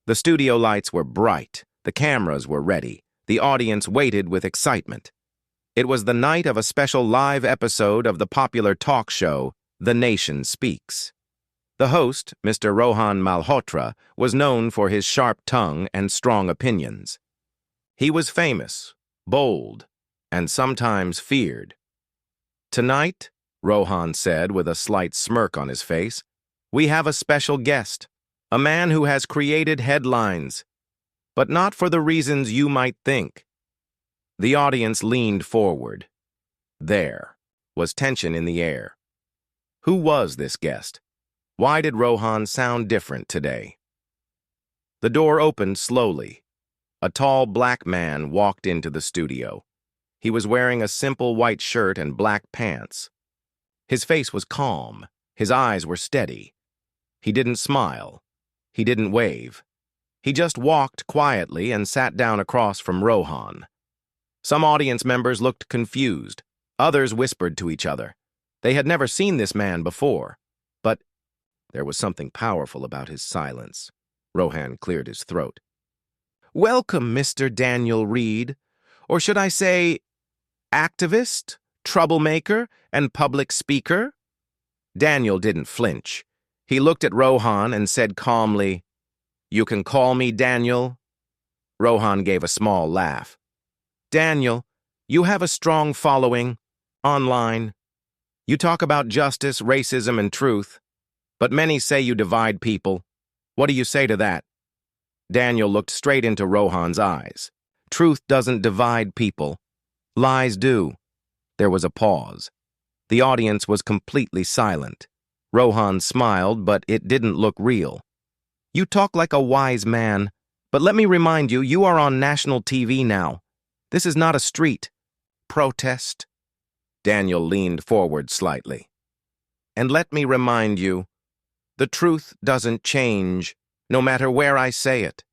The studio lights were bright, the cameras were ready, the audience waited with excitement. It was the night of a special live episode of the popular talk show, The Nation Speaks. The host, Mr. Rohan Malhotra, was known for his sharp tongue and strong opinions. He was famous, bold, and sometimes feared. "Tonight," Rohan said with a slight smirk on his face, "we have a special guest, a man who has created headlines, but not for the reasons you might think." The audience leaned forward. There was tension in the air. Who was this guest? Why did Rohan sound different today? The door opened slowly. A tall black man walked into the studio. He was wearing a simple white shirt and black pants. His face was calm. His eyes were steady. He didn't smile. He didn't wave. He just walked quietly and sat down across from Rohan. Some audience members looked confused. Others whispered to each other. They had never seen this man before, but there was something powerful about his silence. Rohan cleared his throat. "Welcome, Mr. Daniel Reed, or should I say, activist, troublemaker, and public speaker?" Daniel didn't flinch. He looked at Rohan and said calmly, "You can call me Daniel." Rohan gave a small laugh. "Daniel, you have a strong following, online. You talk about justice, racism, and truth, but many say you divide people. What do you say to that?" Daniel looked straight into Rohan's eyes. "Truth doesn't divide people. Lies do." There was a pause. The audience was completely silent. Rohan smiled, but it didn't look real. "You talk like a wise man, but let me remind you, you are on national TV now. This is not a street protest." Daniel leaned forward slightly. "And let me remind you, the truth doesn't change, no matter where I say it."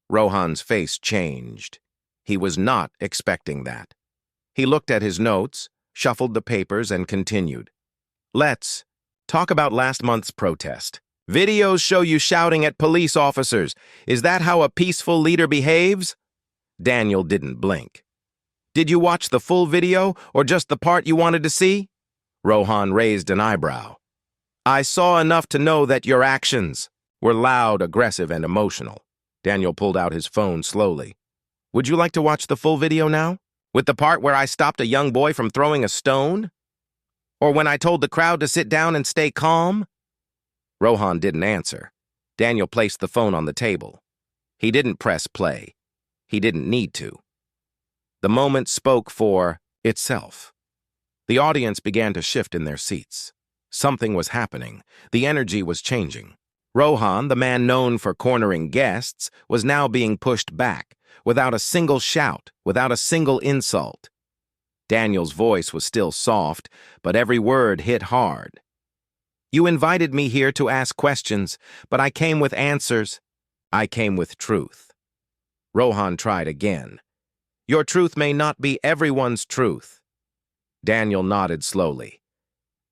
Rohan's face changed. He was not expecting that. He looked at his notes, shuffled the papers, and continued. "Let's talk about last month's protest. Videos show you shouting at police officers. Is that how a peaceful leader behaves?" Daniel didn't blink. "Did you watch the full video, or just the part you wanted to see?" Rohan raised an eyebrow. "I saw enough to know that your actions were loud, aggressive, and emotional." Daniel pulled out his phone slowly. "Would you like to watch the full video now? With the part where I stopped a young boy from throwing a stone? Or when I told the crowd to sit down and stay calm?" Rohan didn't answer. Daniel placed the phone on the table. He didn't press play. He didn't need to. The moment spoke for itself. The audience began to shift in their seats. Something was happening. The energy was changing. Rohan, the man known for cornering guests, was now being pushed back, without a single shout, without a single insult. Daniel's voice was still soft, but every word hit hard. "You invited me here to ask questions, but I came with answers. I came with truth." Rohan tried again. "Your truth may not be everyone's truth." Daniel nodded slowly.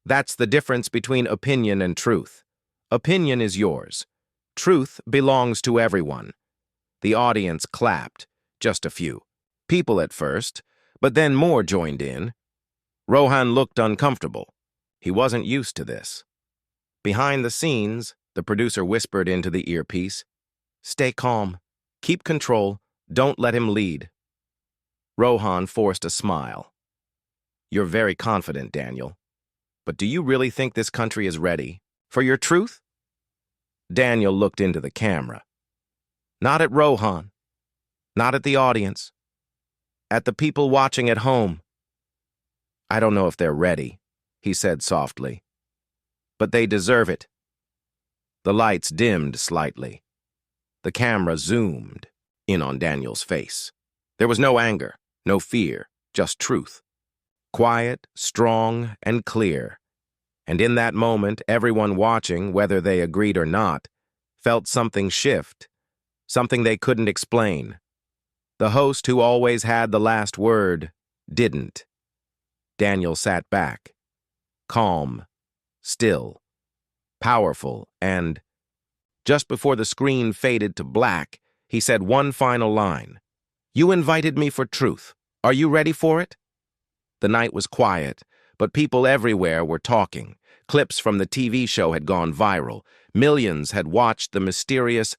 "That's the difference between opinion and truth. Opinion is yours. Truth belongs to everyone." The audience clapped, just a few. People at first, but then more joined in. Rohan looked uncomfortable. He wasn't used to this. Behind the scenes, the producer whispered into the earpiece, "Stay calm. Keep control. Don't let him lead." Rohan forced a smile. "You're very confident, Daniel. But do you really think this country is ready for your truth?" Daniel looked into the camera. Not at Rohan. Not at the audience. At the people watching at home. "I don't know if they're ready," he said softly. "But they deserve it." The lights dimmed slightly. The camera zoomed in on Daniel's face. There was no anger, no fear, just truth. Quiet, strong, and clear. And in that moment, everyone watching, whether they agreed or not, felt something shift, something they couldn't explain. The host, who always had the last word, didn't. Daniel sat back, calm, still, powerful, and Just before the screen faded to black, he said one final line. "You invited me for truth. Are you ready for it?" The night was quiet, but people everywhere were talking. Clips from the TV show had gone viral. Millions had watched the mysterious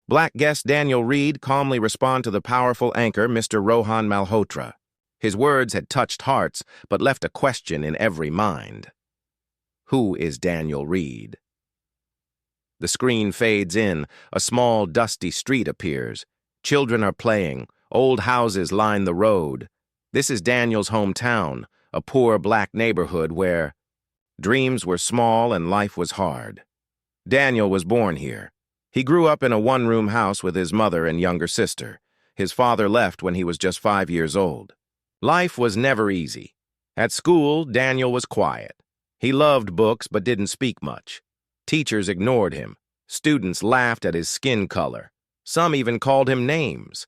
black guest Daniel Reed calmly respond to the powerful anchor, Mr. Rohan Malhotra. His words had touched hearts, but left a question in every mind. Who is Daniel Reed? The screen fades in. A small, dusty street appears. Children are playing. Old houses line the road. This is Daniel's hometown, a poor black neighborhood where dreams were small and life was hard. Daniel was born here. He grew up in a one-room house with his mother and younger sister. His father left when he was just 5 years old. Life was never easy. At school, Daniel was quiet. He loved books but didn't speak much. Teachers ignored him. Students laughed at his skin color. Some even called him names.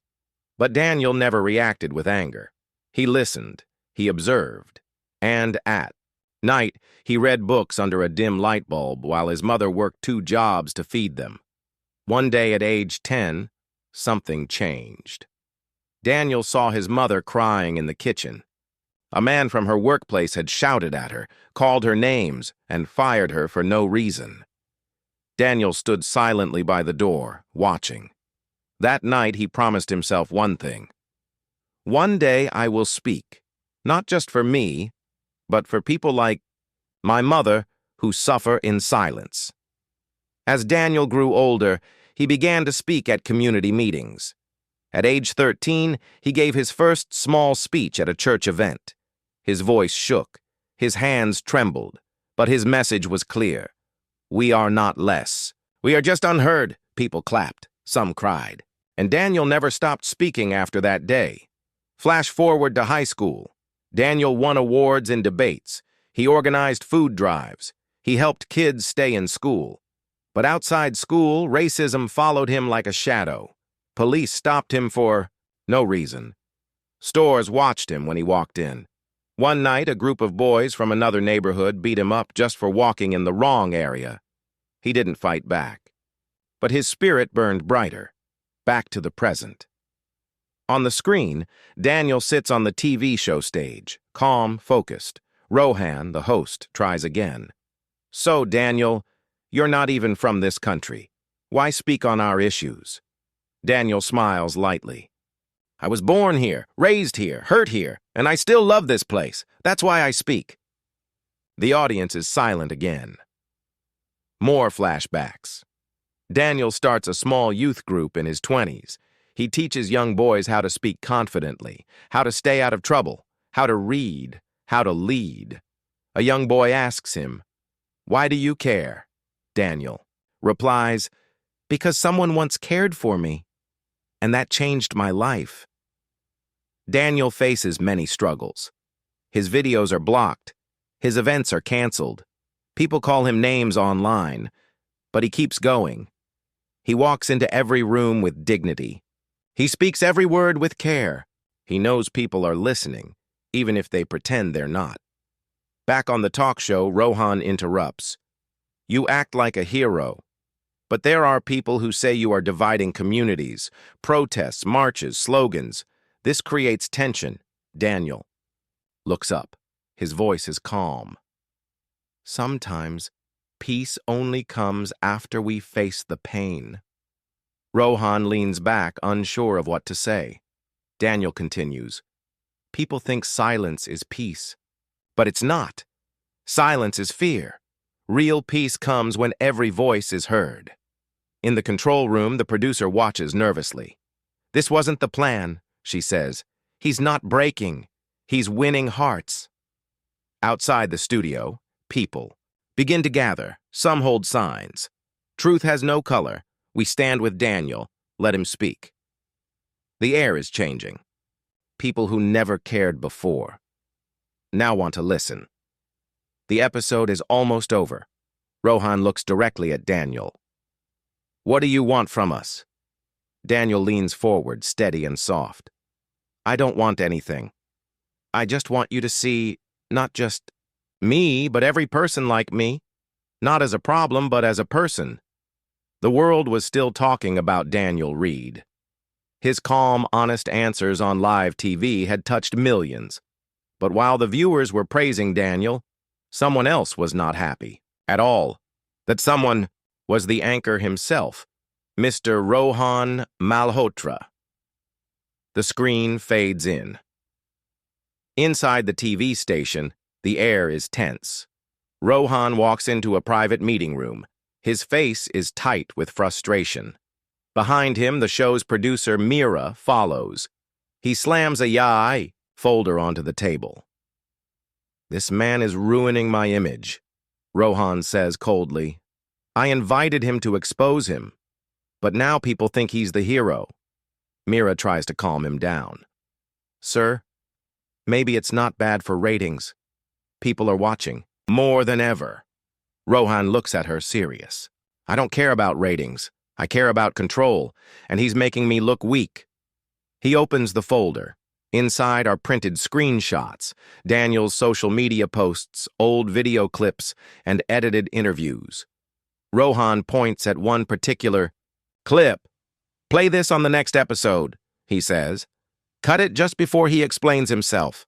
But Daniel never reacted with anger. He listened. He observed. And at night, he read books under a dim light bulb while his mother worked 2 jobs to feed them. One day at age 10, something changed. Daniel saw his mother crying in the kitchen. A man from her workplace had shouted at her, called her names, and fired her for no reason. Daniel stood silently by the door, watching. That night, he promised himself one thing. One day I will speak, not just for me, but for people like my mother who suffer in silence. As Daniel grew older, he began to speak at community meetings. At age 13, he gave his first small speech at a church event. His voice shook, his hands trembled, but his message was clear. We are not less. We are just unheard. People clapped, some cried. And Daniel never stopped speaking after that day. Flash forward to high school. Daniel won awards in debates. He organized food drives. He helped kids stay in school. But outside school, racism followed him like a shadow. Police stopped him for no reason. Stores watched him when he walked in. One night, a group of boys from another neighborhood beat him up just for walking in the wrong area. He didn't fight back. But his spirit burned brighter, back to the present. On the screen, Daniel sits on the TV show stage, calm, focused. Rohan, the host, tries again. So, Daniel, you're not even from this country. Why speak on our issues? Daniel smiles lightly. I was born here, raised here, hurt here, and I still love this place. That's why I speak. The audience is silent again. More flashbacks. Daniel starts a small youth group in his 20s. He teaches young boys how to speak confidently, how to stay out of trouble, how to read, how to lead. A young boy asks him, "Why do you care?" Daniel replies, "Because someone once cared for me, and that changed my life." Daniel faces many struggles. His videos are blocked. His events are canceled. People call him names online, but he keeps going. He walks into every room with dignity. He speaks every word with care. He knows people are listening, even if they pretend they're not. Back on the talk show, Rohan interrupts. You act like a hero, but there are people who say you are dividing communities, protests, marches, slogans. This creates tension. Daniel looks up. His voice is calm. Sometimes, peace only comes after we face the pain. Rohan leans back, unsure of what to say. Daniel continues. People think silence is peace, but it's not. Silence is fear. Real peace comes when every voice is heard. In the control room, the producer watches nervously. This wasn't the plan, she says. He's not breaking. He's winning hearts. Outside the studio, people begin to gather. Some hold signs. Truth has no color. We stand with Daniel. Let him speak. The air is changing. People who never cared before now want to listen. The episode is almost over. Rohan looks directly at Daniel. What do you want from us? Daniel leans forward, steady and soft. I don't want anything. I just want you to see not just me, but every person like me. Not as a problem, but as a person. The world was still talking about Daniel Reed. His calm, honest answers on live TV had touched millions. But while the viewers were praising Daniel, someone else was not happy at all. That someone was the anchor himself, Mr. Rohan Malhotra. The screen fades in. Inside the TV station, the air is tense. Rohan walks into a private meeting room. His face is tight with frustration. Behind him, the show's producer, Mira, follows. He slams a "Yai" folder onto the table. "This man is ruining my image," Rohan says coldly. "I invited him to expose him, but now people think he's the hero." Mira tries to calm him down. "Sir, maybe it's not bad for ratings. People are watching, more than ever." Rohan looks at her serious. "I don't care about ratings. I care about control, and he's making me look weak." He opens the folder. Inside are printed screenshots, Daniel's social media posts, old video clips, and edited interviews. Rohan points at one particular clip. "Play this on the next episode," he says. "Cut it just before he explains himself.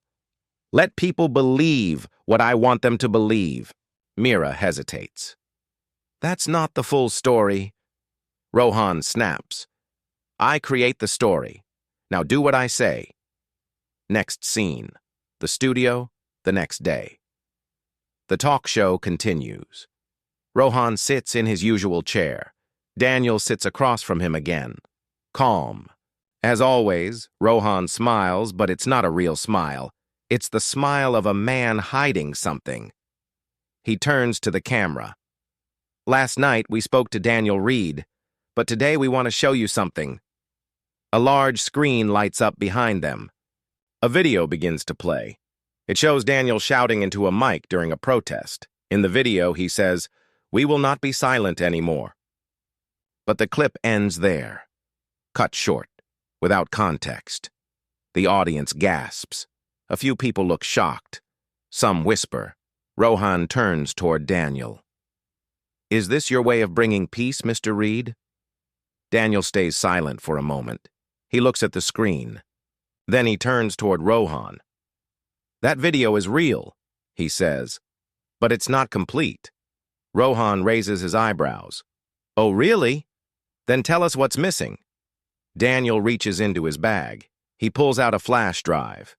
Let people believe what I want them to believe." Mira hesitates. "That's not the full story." Rohan snaps. "I create the story. Now do what I say." Next scene. The studio, the next day. The talk show continues. Rohan sits in his usual chair. Daniel sits across from him again. Calm. As always, Rohan smiles, but it's not a real smile. It's the smile of a man hiding something. He turns to the camera. "Last night we spoke to Daniel Reed, but today we want to show you something." A large screen lights up behind them. A video begins to play. It shows Daniel shouting into a mic during a protest. In the video, he says, "We will not be silent anymore." But the clip ends there. Cut short, without context. The audience gasps. A few people look shocked. Some whisper. Rohan turns toward Daniel. "Is this your way of bringing peace, Mr. Reed?" Daniel stays silent for a moment. He looks at the screen. Then he turns toward Rohan. "That video is real," he says, "but it's not complete." Rohan raises his eyebrows. "Oh, really? Then tell us what's missing." Daniel reaches into his bag. He pulls out a flash drive.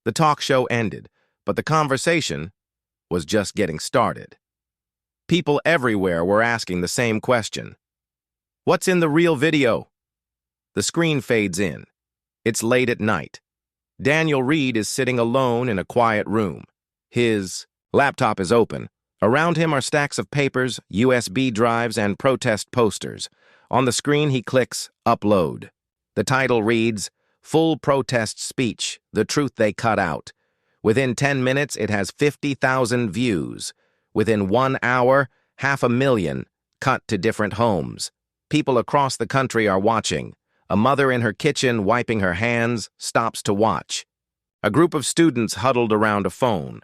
The talk show ended, but the conversation was just getting started. People everywhere were asking the same question. "What's in the real video?" The screen fades in. It's late at night. Daniel Reed is sitting alone in a quiet room. His laptop is open. Around him are stacks of papers, USB drives, and protest posters. On the screen, he clicks Upload. The title reads, "Full Protest Speech, The Truth They Cut Out." Within 10 minutes, it has 50,000 views. Within 1 hour, 500,000 cut to different homes. People across the country are watching. A mother in her kitchen wiping her hands stops to watch. A group of students huddled around a phone.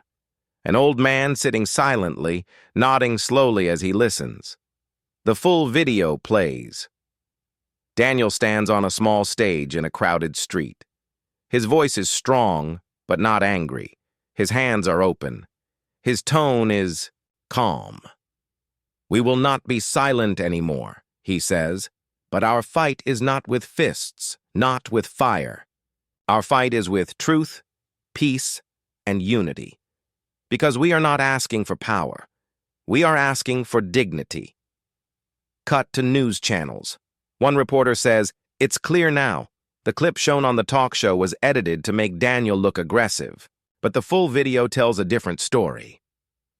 An old man sitting silently, nodding slowly as he listens. The full video plays. Daniel stands on a small stage in a crowded street. His voice is strong, but not angry. His hands are open. His tone is calm. "We will not be silent anymore," he says. "But our fight is not with fists, not with fire. Our fight is with truth, peace, and unity. Because we are not asking for power. We are asking for dignity." Cut to news channels. One reporter says, "It's clear now. The clip shown on the talk show was edited to make Daniel look aggressive, but the full video tells a different story."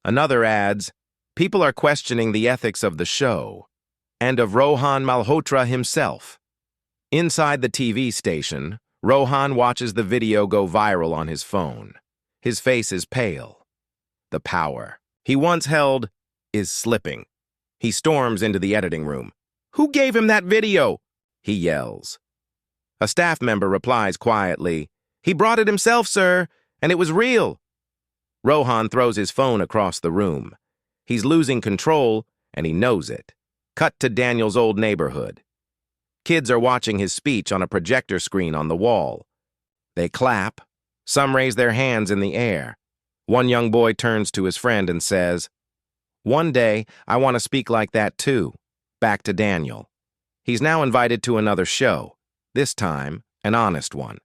Another adds, "People are questioning the ethics of the show and of Rohan Malhotra himself." Inside the TV station, Rohan watches the video go viral on his phone. His face is pale. The power he once held is slipping. He storms into the editing room. "Who gave him that video?" he yells. A staff member replies quietly, "He brought it himself, sir, and it was real." Rohan throws his phone across the room. He's losing control, and he knows it. Cut to Daniel's old neighborhood. Kids are watching his speech on a projector screen on the wall. They clap. Some raise their hands in the air. One young boy turns to his friend and says, "One day, I want to speak like that too." Back to Daniel. He's now invited to another show, this time an honest one.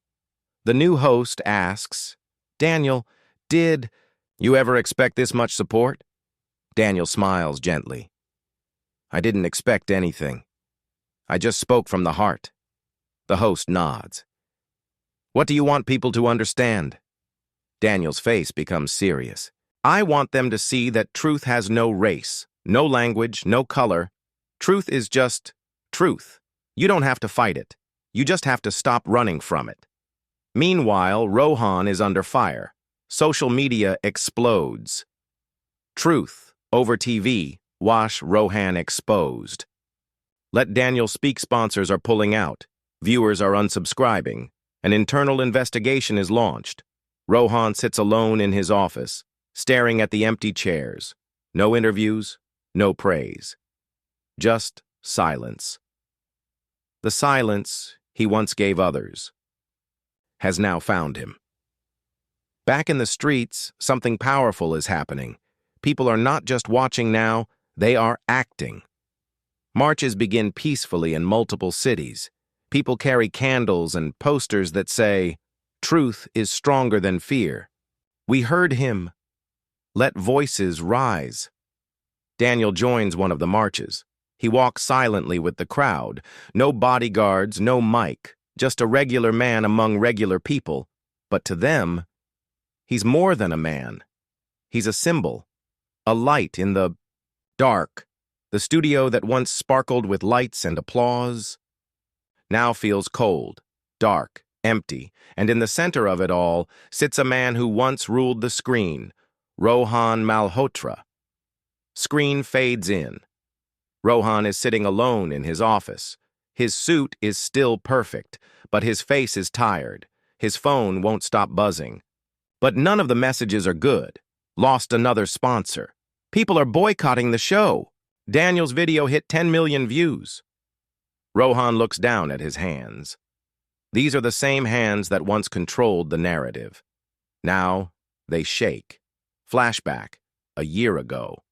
The new host asks, "Daniel, did you ever expect this much support?" Daniel smiles gently. "I didn't expect anything. I just spoke from the heart." The host nods. "What do you want people to understand?" Daniel's face becomes serious. "I want them to see that truth has no race, no language, no color. Truth is just truth. You don't have to fight it. You just have to stop running from it." Meanwhile, Rohan is under fire. Social media explodes. Truth over TV, wash Rohan exposed. Let Daniel Speak sponsors are pulling out. Viewers are unsubscribing. An internal investigation is launched. Rohan sits alone in his office, staring at the empty chairs. No interviews, no praise. Just silence. The silence he once gave others has now found him. Back in the streets, something powerful is happening. People are not just watching now, they are acting. Marches begin peacefully in multiple cities. People carry candles and posters that say, "Truth is stronger than fear." We heard him. Let voices rise. Daniel joins one of the marches. He walks silently with the crowd. No bodyguards, no mic, just a regular man among regular people. But to them, he's more than a man. He's a symbol, a light in the dark. The studio that once sparkled with lights and applause now feels cold, dark, empty, and in the center of it all sits a man who once ruled the screen, Rohan Malhotra. Screen fades in. Rohan is sitting alone in his office. His suit is still perfect, but his face is tired. His phone won't stop buzzing. But none of the messages are good. Lost another sponsor. People are boycotting the show. Daniel's video hit 10 million views. Rohan looks down at his hands. These are the same hands that once controlled the narrative. Now, they shake. Flashback, a year ago.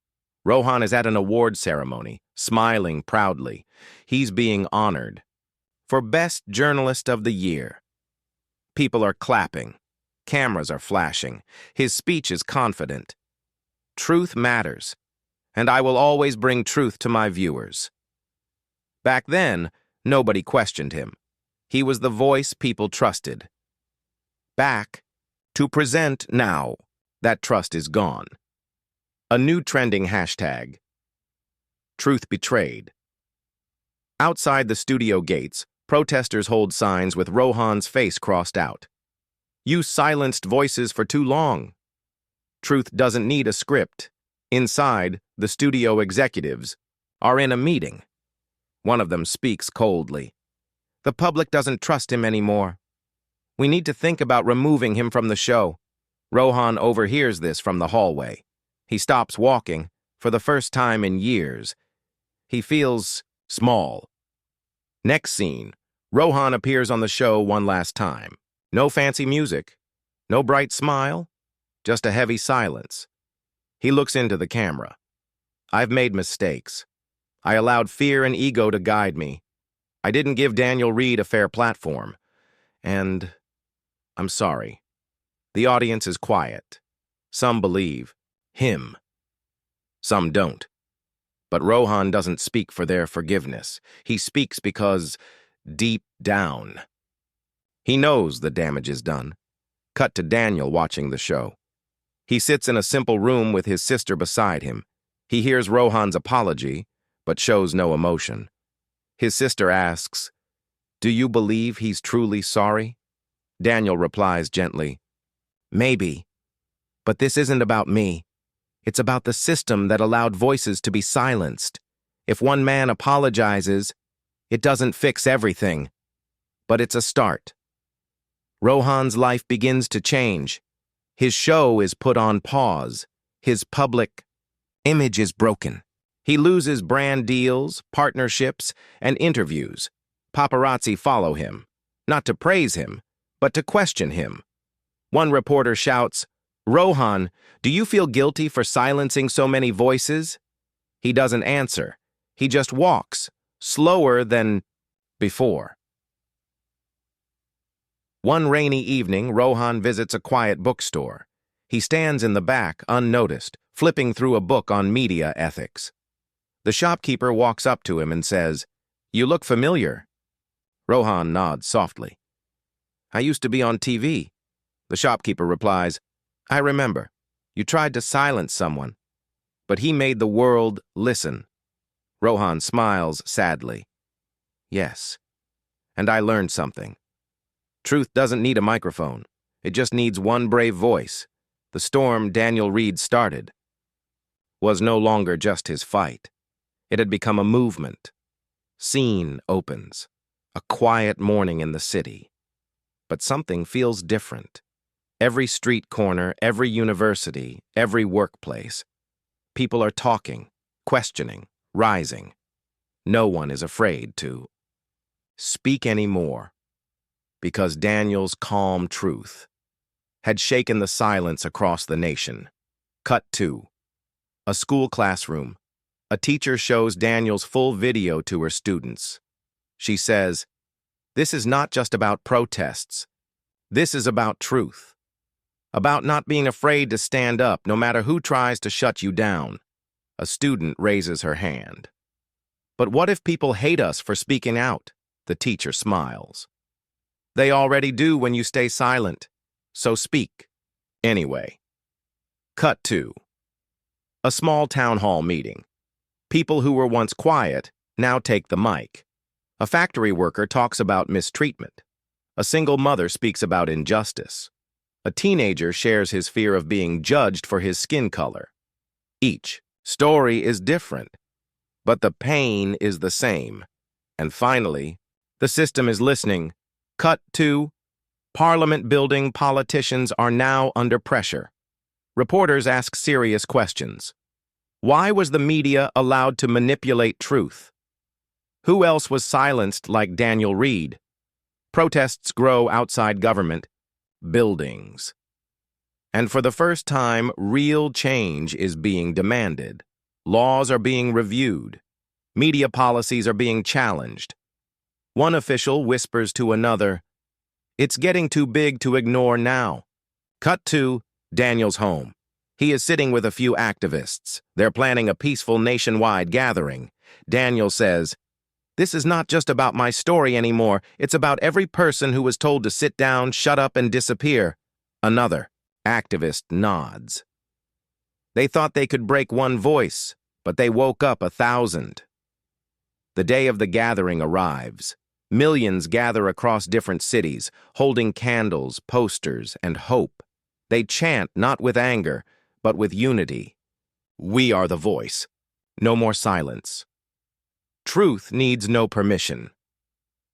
Rohan is at an award ceremony, smiling proudly. He's being honored for Best Journalist of the Year. People are clapping. Cameras are flashing. His speech is confident. Truth matters, and I will always bring truth to my viewers. Back then, nobody questioned him. He was the voice people trusted. Back to present now. That trust is gone. A new trending hashtag. Truth betrayed. Outside the studio gates, protesters hold signs with Rohan's face crossed out. You silenced voices for too long. Truth doesn't need a script. Inside, the studio executives are in a meeting. One of them speaks coldly. The public doesn't trust him anymore. We need to think about removing him from the show. Rohan overhears this from the hallway. He stops walking, for the first time in years. He feels small. Next scene, Rohan appears on the show one last time. No fancy music, no bright smile, just a heavy silence. He looks into the camera. I've made mistakes. I allowed fear and ego to guide me. I didn't give Daniel Reed a fair platform. And I'm sorry. The audience is quiet. Some believe him. Some don't. But Rohan doesn't speak for their forgiveness. He speaks because, deep down, he knows the damage is done. Cut to Daniel watching the show. He sits in a simple room with his sister beside him. He hears Rohan's apology, but shows no emotion. His sister asks, "Do you believe he's truly sorry?" Daniel replies gently, "Maybe, but this isn't about me. It's about the system that allowed voices to be silenced. If one man apologizes, it doesn't fix everything, but it's a start." Rohan's life begins to change. His show is put on pause. His public image is broken. He loses brand deals, partnerships, and interviews. Paparazzi follow him, not to praise him, but to question him. One reporter shouts, "Rohan, do you feel guilty for silencing so many voices?" He doesn't answer. He just walks, slower than before. One rainy evening, Rohan visits a quiet bookstore. He stands in the back, unnoticed, flipping through a book on media ethics. The shopkeeper walks up to him and says, "You look familiar." Rohan nods softly. "I used to be on TV." The shopkeeper replies, "I remember. You tried to silence someone, but he made the world listen." Rohan smiles sadly. "Yes, and I learned something. Truth doesn't need a microphone. It just needs one brave voice." The storm Daniel Reed started was no longer just his fight. It had become a movement. Scene opens. A quiet morning in the city. But something feels different. Every street corner, every university, every workplace. People are talking, questioning, rising. No one is afraid to speak anymore, because Daniel's calm truth had shaken the silence across the nation. Cut 2. A school classroom. A teacher shows Daniel's full video to her students. She says, "This is not just about protests. This is about truth. About not being afraid to stand up no matter who tries to shut you down." A student raises her hand. "But what if people hate us for speaking out?" The teacher smiles. "They already do when you stay silent. So speak. Anyway." Cut 2. A small town hall meeting. People who were once quiet now take the mic. A factory worker talks about mistreatment. A single mother speaks about injustice. A teenager shares his fear of being judged for his skin color. Each story is different, but the pain is the same. And finally, the system is listening. Cut 2. Parliament building politicians are now under pressure. Reporters ask serious questions. Why was the media allowed to manipulate truth? Who else was silenced like Daniel Reed? Protests grow outside government buildings. And for the first time, real change is being demanded. Laws are being reviewed. Media policies are being challenged. One official whispers to another, "It's getting too big to ignore now." Cut 2. Daniel's home. He is sitting with a few activists. They're planning a peaceful nationwide gathering. Daniel says, "This is not just about my story anymore. It's about every person who was told to sit down, shut up, and disappear." Another activist nods. They thought they could break one voice, but they woke up 1,000. The day of the gathering arrives. Millions gather across different cities, holding candles, posters, and hope. They chant not with anger, but with unity. We are the voice. No more silence. Truth needs no permission.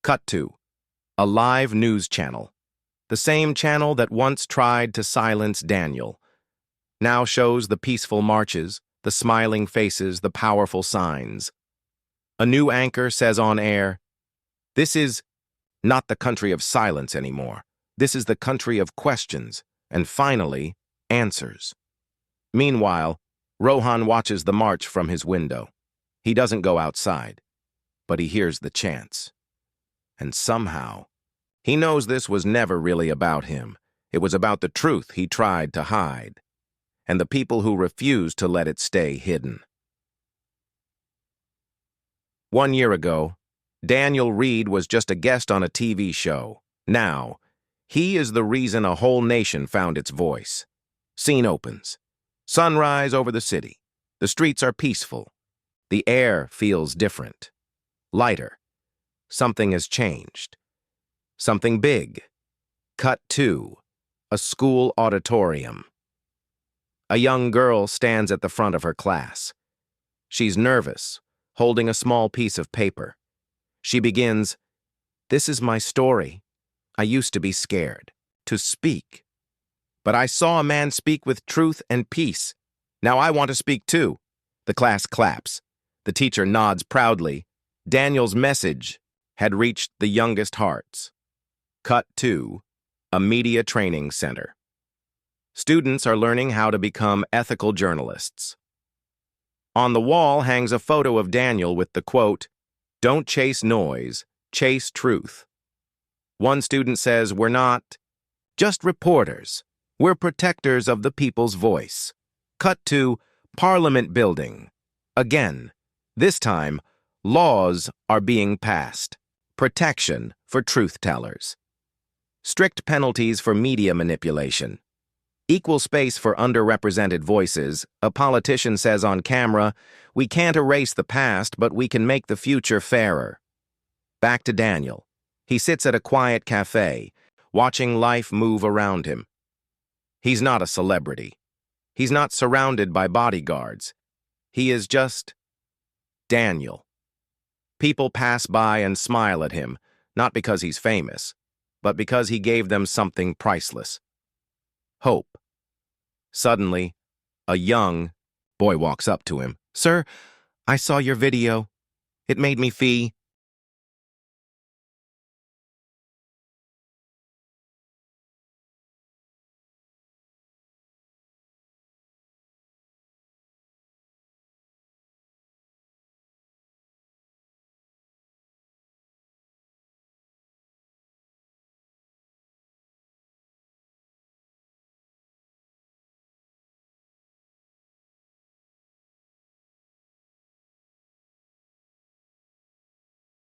Cut 2. A live news channel. The same channel that once tried to silence Daniel now shows the peaceful marches, the smiling faces, the powerful signs. A new anchor says on air, "This is not the country of silence anymore. This is the country of questions, and finally, answers." Meanwhile, Rohan watches the march from his window. He doesn't go outside, but he hears the chants. And somehow, he knows this was never really about him. It was about the truth he tried to hide, and the people who refused to let it stay hidden. 1 year ago, Daniel Reed was just a guest on a TV show. Now, he is the reason a whole nation found its voice. Scene opens. Sunrise over the city. The streets are peaceful. The air feels different. Lighter. Something has changed. Something big. Cut 2. A school auditorium. A young girl stands at the front of her class. She's nervous, holding a small piece of paper. She begins, "This is my story. I used to be scared to speak. But I saw a man speak with truth and peace. Now I want to speak too." The class claps. The teacher nods proudly. Daniel's message had reached the youngest hearts. Cut 2. A media training center. Students are learning how to become ethical journalists. On the wall hangs a photo of Daniel with the quote, "Don't chase noise, chase truth." One student says, "We're not just reporters. We're protectors of the people's voice." Cut to Parliament building. Again, this time, laws are being passed. Protection for truth-tellers. Strict penalties for media manipulation. Equal space for underrepresented voices. A politician says on camera, "We can't erase the past, but we can make the future fairer." Back to Daniel. He sits at a quiet cafe, watching life move around him. He's not a celebrity. He's not surrounded by bodyguards. He is just Daniel. People pass by and smile at him, not because he's famous, but because he gave them something priceless. Hope. Suddenly, a young boy walks up to him. "Sir, I saw your video. It made me feel